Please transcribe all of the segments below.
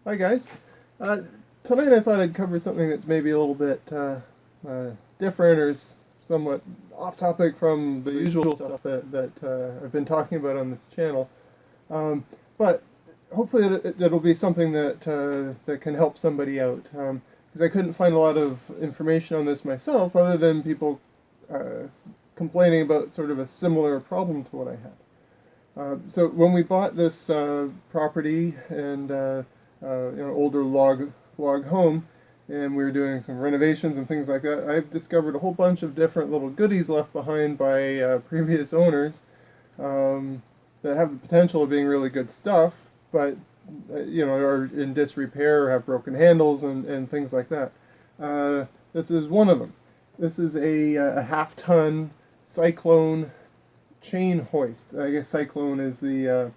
Hi guys. Tonight I thought I'd cover something that's maybe a little bit different or somewhat off topic from the usual stuff that I've been talking about on this channel. But hopefully it'll be something that can help somebody out. Because I couldn't find a lot of information on this myself other than people complaining about sort of a similar problem to what I had. So when we bought this property and older log home, and we were doing some renovations and things like that, I've discovered a whole bunch of different little goodies left behind by previous owners that have the potential of being really good stuff, but are in disrepair or have broken handles and things like that. This is one of them. This is a half-ton Cyclone chain hoist. I guess Cyclone is the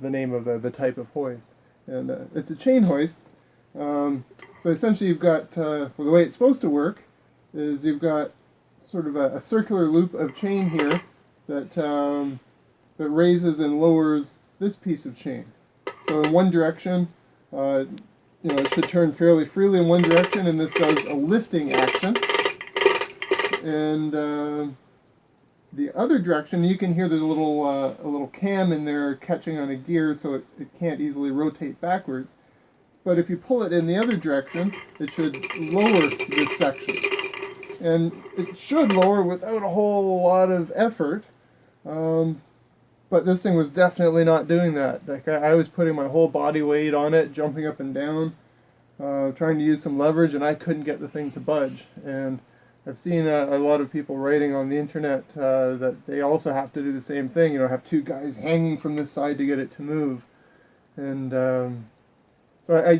name of the type of hoist, and it's a chain hoist. So essentially, you've got well, the way it's supposed to work is you've got sort of a circular loop of chain here that raises and lowers this piece of chain. So in one direction, it should turn fairly freely in one direction, and this does a lifting action. And the other direction, you can hear there's a little cam in there catching on a gear, so it can't easily rotate backwards. But if you pull it in the other direction, it should lower this section. And it should lower without a whole lot of effort. But this thing was definitely not doing that. Like I was putting my whole body weight on it, jumping up and down, trying to use some leverage, and I couldn't get the thing to budge. And I've seen a lot of people writing on the internet that they also have to do the same thing. Have two guys hanging from this side to get it to move, and so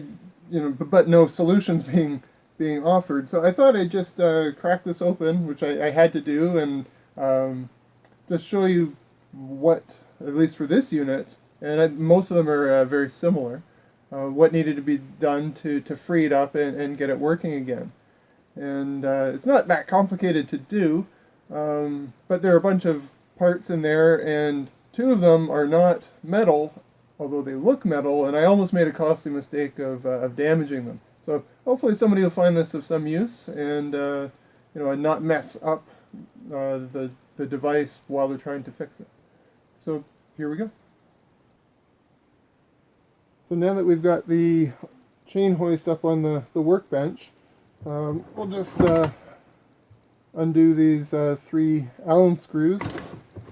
but no solutions being offered. So I thought I'd just crack this open, which I had to do, and just show you what, at least for this unit, and most of them are very similar, what needed to be done to free it up and get it working again. And it's not that complicated to do, but there are a bunch of parts in there, and two of them are not metal, although they look metal, and I almost made a costly mistake of damaging them. So hopefully somebody will find this of some use, and and not mess up the device while they're trying to fix it. So here we go. So now that we've got the chain hoist up on the workbench, we'll just undo these 3 Allen screws,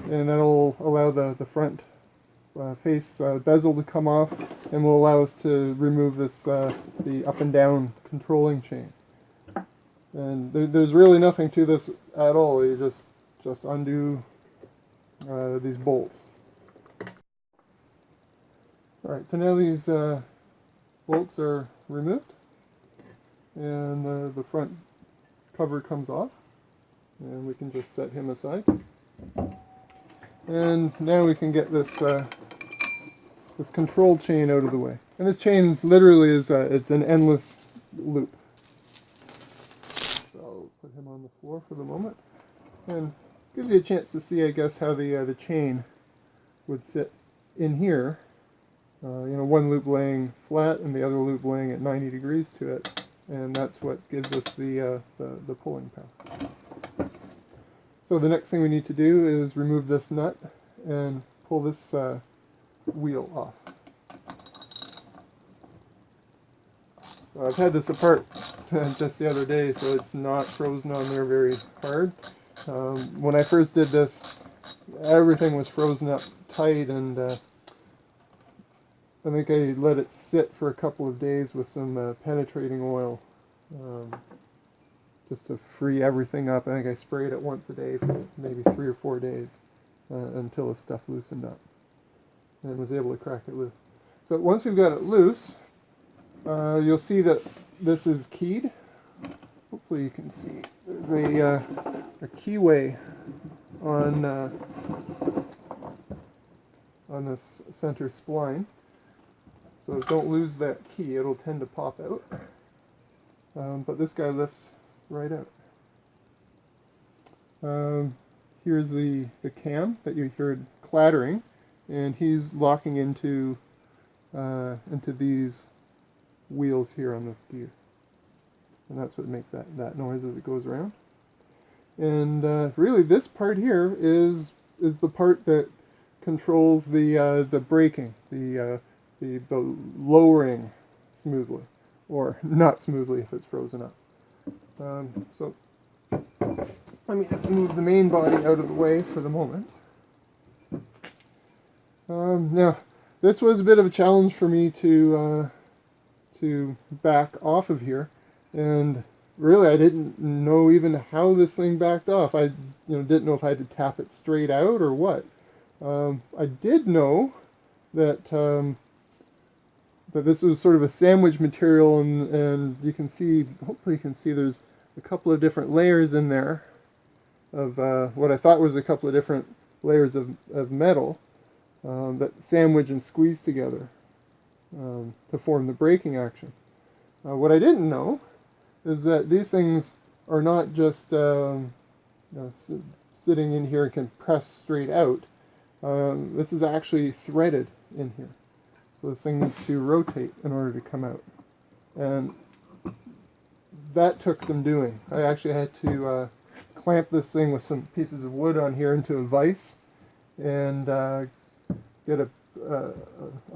and that'll allow the front face bezel to come off, and will allow us to remove this the up and down controlling chain. And there's really nothing to this at all. You just undo these bolts. Alright, so now these bolts are removed, and the front cover comes off, and we can just set him aside. And now we can get this this control chain out of the way. And this chain literally is it's an endless loop. So I'll put him on the floor for the moment, and gives you a chance to see, I guess, how the chain would sit in here. One loop laying flat and the other loop laying at 90 degrees to it, and that's what gives us the pulling power. So the next thing we need to do is remove this nut and pull this wheel off. So I've had this apart just the other day, so it's not frozen on there very hard. When I first did this, everything was frozen up tight, and I think I let it sit for a couple of days with some penetrating oil, just to free everything up. I think I sprayed it once a day for maybe 3 or 4 days until the stuff loosened up, and was able to crack it loose. So once we've got it loose, you'll see that this is keyed. Hopefully you can see. There's a keyway on this center spline. So don't lose that key, it'll tend to pop out. But this guy lifts right out. Here's the cam that you heard clattering, and he's locking into into these wheels here on this gear. And that's what makes that noise as it goes around. And really this part here is the part that controls the braking, the lowering smoothly, or not smoothly if it's frozen up. So let me just move the main body out of the way for the moment. Now, this was a bit of a challenge for me to back off of here, and really I didn't know even how this thing backed off. I didn't know if I had to tap it straight out or what. I did know that that this was sort of a sandwich material, and you can see, hopefully you can see, there's a couple of different layers in there of what I thought was a couple of different layers of metal that sandwich and squeeze together to form the braking action. What I didn't know is that these things are not just sitting in here and can press straight out. This is actually threaded in here. So this thing needs to rotate in order to come out. And that took some doing. I actually had to clamp this thing with some pieces of wood on here into a vise, and get a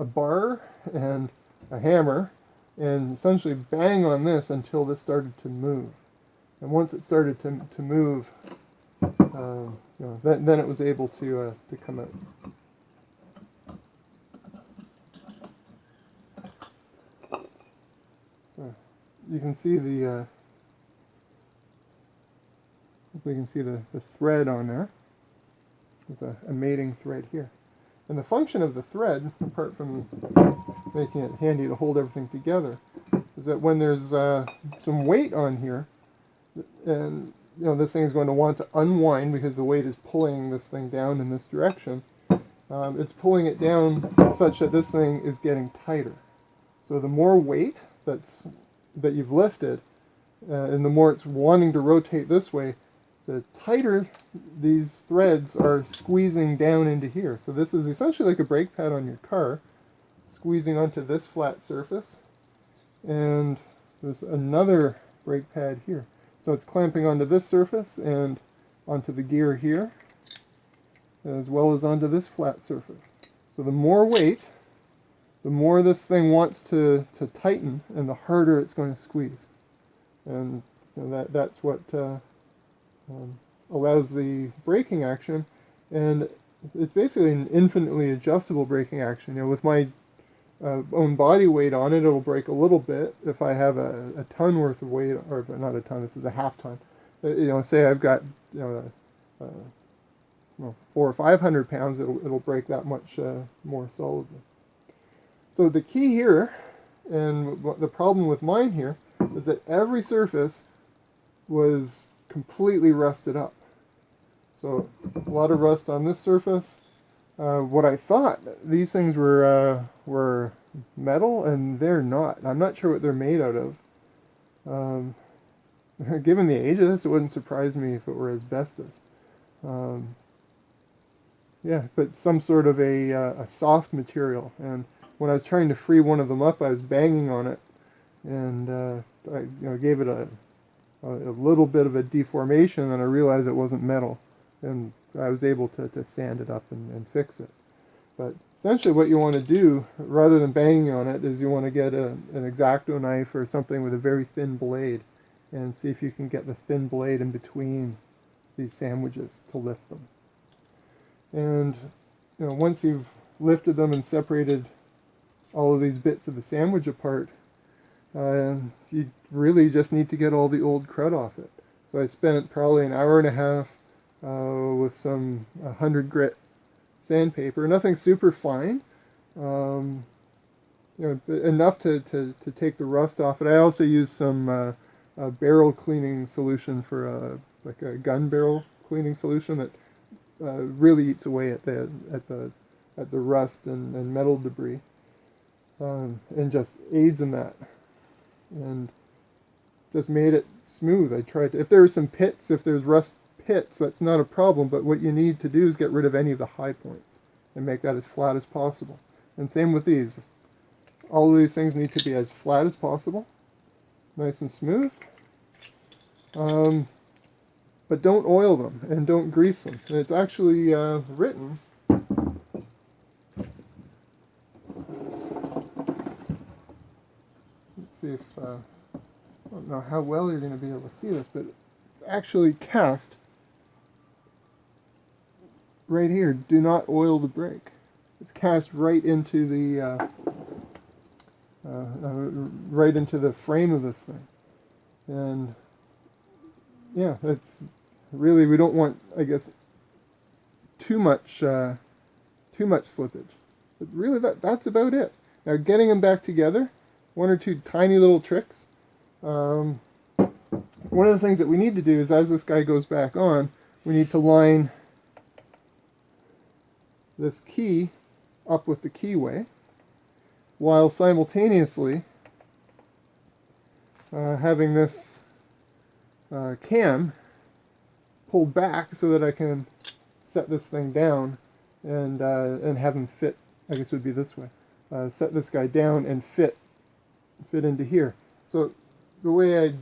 bar and a hammer, and essentially bang on this until this started to move. And once it started to move, then it was able to come out. So you can see hopefully you can see the thread on there with a mating thread here. And the function of the thread, apart from making it handy to hold everything together, is that when there's some weight on here, and this thing is going to want to unwind because the weight is pulling this thing down in this direction, it's pulling it down such that this thing is getting tighter. So the more weight that you've lifted, and the more it's wanting to rotate this way, the tighter these threads are squeezing down into here. So this is essentially like a brake pad on your car, squeezing onto this flat surface. And there's another brake pad here. So it's clamping onto this surface and onto the gear here, as well as onto this flat surface. So the more weight, the more this thing wants to tighten, and the harder it's going to squeeze. And that's what allows the braking action, and it's basically an infinitely adjustable braking action. With my own body weight on it, it'll brake a little bit. If I have a ton worth of weight, or not a ton, this is a half ton. Say I've got 400 or 500 pounds, it'll brake that much more solidly. So the key here, and the problem with mine here, is that every surface was completely rusted up. So a lot of rust on this surface. What I thought these things were metal, and they're not. I'm not sure what they're made out of. Given the age of this, it wouldn't surprise me if it were asbestos. Yeah, but some sort of a soft material. And when I was trying to free one of them up, I was banging on it, and I gave it a little bit of a deformation, and I realized it wasn't metal, and I was able to sand it up and fix it. But essentially what you want to do, rather than banging on it, is you want to get an X-Acto knife or something with a very thin blade, and see if you can get the thin blade in between these sandwiches to lift them. And once you've lifted them and separated all of these bits of the sandwich apart, you really just need to get all the old crud off it. So I spent probably an hour and a half with some 100 grit sandpaper, nothing super fine, enough to take the rust off it. I also used some barrel cleaning solution for like a gun barrel cleaning solution that really eats away at the rust and metal debris, and just aids in that, and just made it smooth. I tried to, if there are some pits, if there's rust pits, that's not a problem, but what you need to do is get rid of any of the high points and make that as flat as possible. And same with these. all of these things need to be as flat as possible, nice and smooth. But don't oil them and don't grease them. And it's actually written. Let's see if I don't know how well you're going to be able to see this, but it's actually cast right here. Do not oil the brake. It's cast right into the right into the frame of this thing, and yeah, it's really, we don't want, I guess, too much slippage. But really, that's about it. Now, getting them back together, one or two tiny little tricks. One of the things that we need to do is, as this guy goes back on, we need to line this key up with the keyway, while simultaneously having this cam pulled back so that I can set this thing down and have him fit. I guess it would be this way. Set this guy down and fit into here. So the way I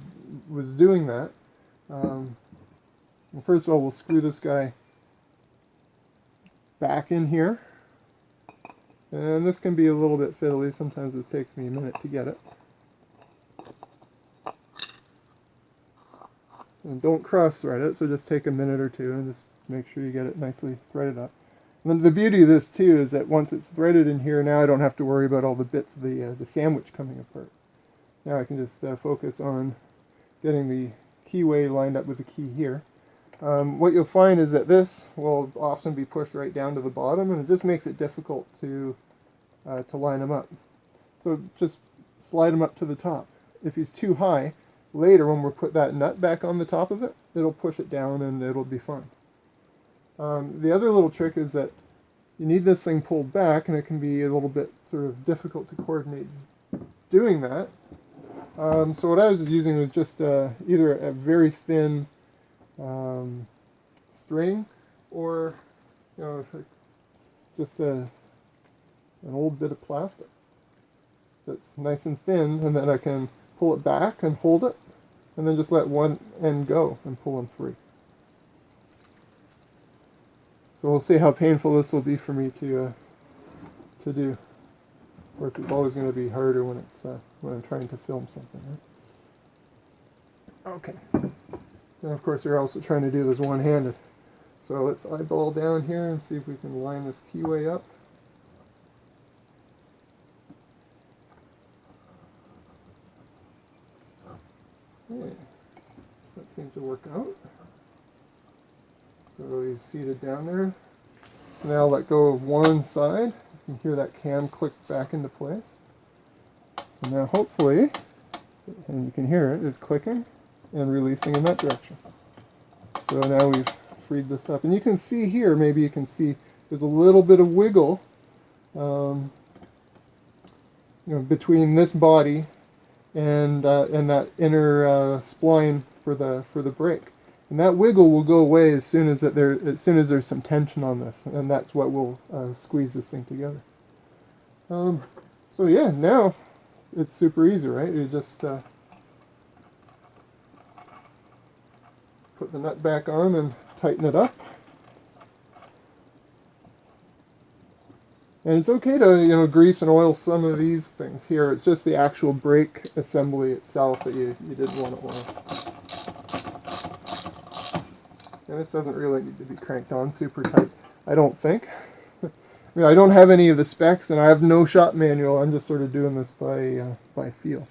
was doing that, first of all, we'll screw this guy back in here. And this can be a little bit fiddly. Sometimes this takes me a minute to get it. And don't cross thread it, so just take a minute or two and just make sure you get it nicely threaded up. And then the beauty of this too is that once it's threaded in here, now I don't have to worry about all the bits of the sandwich coming apart. Now I can just focus on getting the keyway lined up with the key here. What you'll find is that this will often be pushed right down to the bottom, and it just makes it difficult to line them up. So just slide them up to the top. If he's too high, later when we put that nut back on the top of it, it'll push it down and it'll be fine. The other little trick is that you need this thing pulled back, and it can be a little bit sort of difficult to coordinate doing that. So what I was using was just either a very thin string, or just an old bit of plastic that's nice and thin, and then I can pull it back and hold it, and then just let one end go and pull them free. So we'll see how painful this will be for me to do. Of course, it's always going to be harder when I'm trying to film something. Right? Okay. And of course, you're also trying to do this one-handed. So let's eyeball down here and see if we can line this keyway up. Okay. That seems to work out. So he's seated down there. So now I'll let go of one side. You can hear that cam click back into place. So now hopefully, and you can hear it, is clicking and releasing in that direction. So now we've freed this up. And you can see here, maybe you can see there's a little bit of wiggle between this body and that inner spline for the brake. And that wiggle will go away as soon as there's some tension on this, and that's what will squeeze this thing together. So yeah, now it's super easy, right? You just put the nut back on and tighten it up. And it's okay to grease and oil some of these things here. It's just the actual brake assembly itself that you didn't want to oil. And this doesn't really need to be cranked on super tight, I don't think. I mean, I don't have any of the specs, and I have no shop manual. I'm just sort of doing this by feel.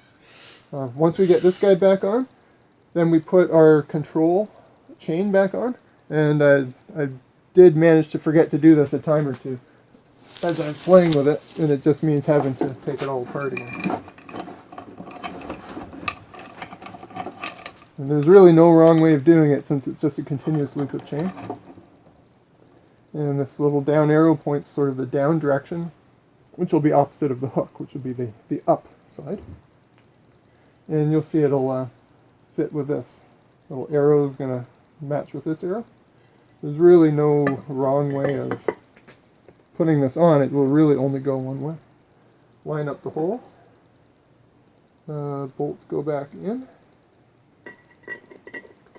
Once we get this guy back on, then we put our control chain back on. And I did manage to forget to do this a time or two as I was playing with it, and it just means having to take it all apart again. And there's really no wrong way of doing it, since it's just a continuous loop of chain. And this little down arrow points sort of the down direction, which will be opposite of the hook, which will be the up side. And you'll see it'll fit with this. Little arrow is going to match with this arrow. There's really no wrong way of putting this on. It will really only go one way. line up the holes. Bolts go back in.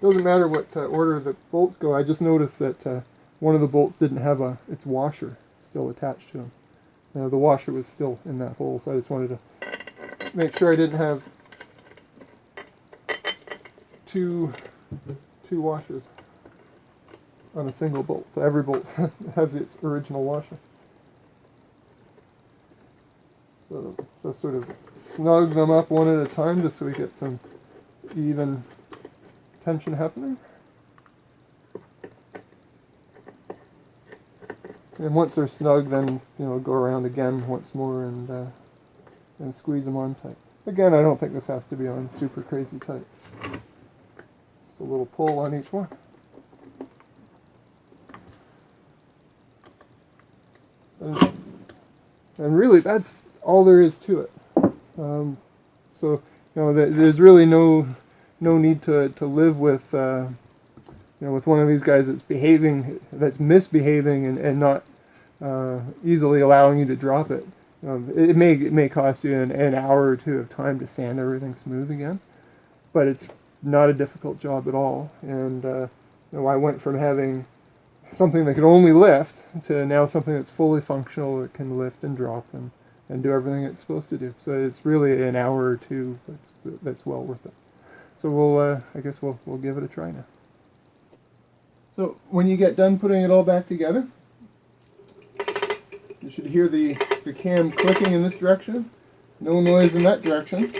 Doesn't matter what order the bolts go. I just noticed that one of the bolts didn't have its washer still attached to them. The washer was still in that hole, so I just wanted to make sure I didn't have two washers on a single bolt. So every bolt has its original washer. So just sort of snug them up one at a time just so we get some even tension happening. And once they're snug, then go around again once more and squeeze them on tight. Again, I don't think this has to be on super crazy tight. Just a little pull on each one. And really, that's all there is to it. So there's really no need to live with with one of these guys that's misbehaving and not easily allowing you to drop it. It may cost you an hour or two of time to sand everything smooth again, but it's not a difficult job at all. And I went from having something that could only lift to now something that's fully functional that can lift and drop and do everything it's supposed to do. So it's really an hour or two that's well worth it. So I guess we'll give it a try now. So when you get done putting it all back together, you should hear the cam clicking in this direction, no noise in that direction,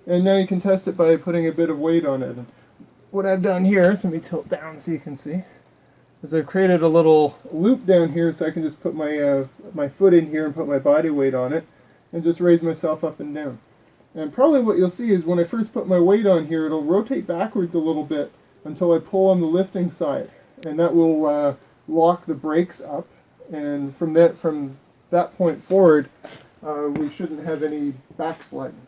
and now you can test it by putting a bit of weight on it. And what I've done here, so let me tilt down so you can see, is I've created a little loop down here so I can just put my foot in here and put my body weight on it and just raise myself up and down. And probably what you'll see is when I first put my weight on here, it'll rotate backwards a little bit until I pull on the lifting side, and that will lock the brakes up. And from that point forward, we shouldn't have any backsliding.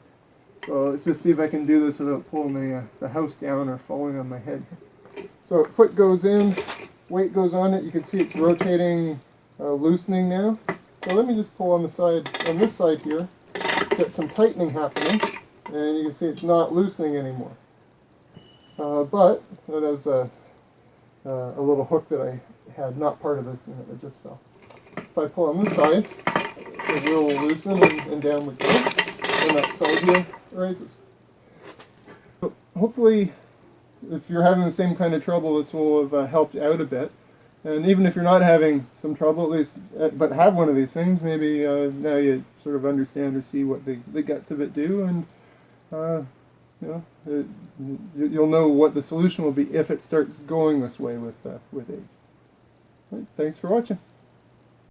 So let's just see if I can do this without pulling the house down or falling on my head. So foot goes in, weight goes on it. You can see it's rotating, loosening now. So let me just pull on this side here, get some tightening happening, and you can see it's not loosening anymore. But that was a little hook that I had, not part of this unit that just fell. If I pull on this side, it will loosen and down we go, and that side here raises. So hopefully, if you're having the same kind of trouble, this will have helped out a bit. And even if you're not having some trouble, at least, but have one of these things, maybe now you sort of understand or see what the guts of it do, and you'll know what the solution will be if it starts going this way with age. Right, thanks for watching.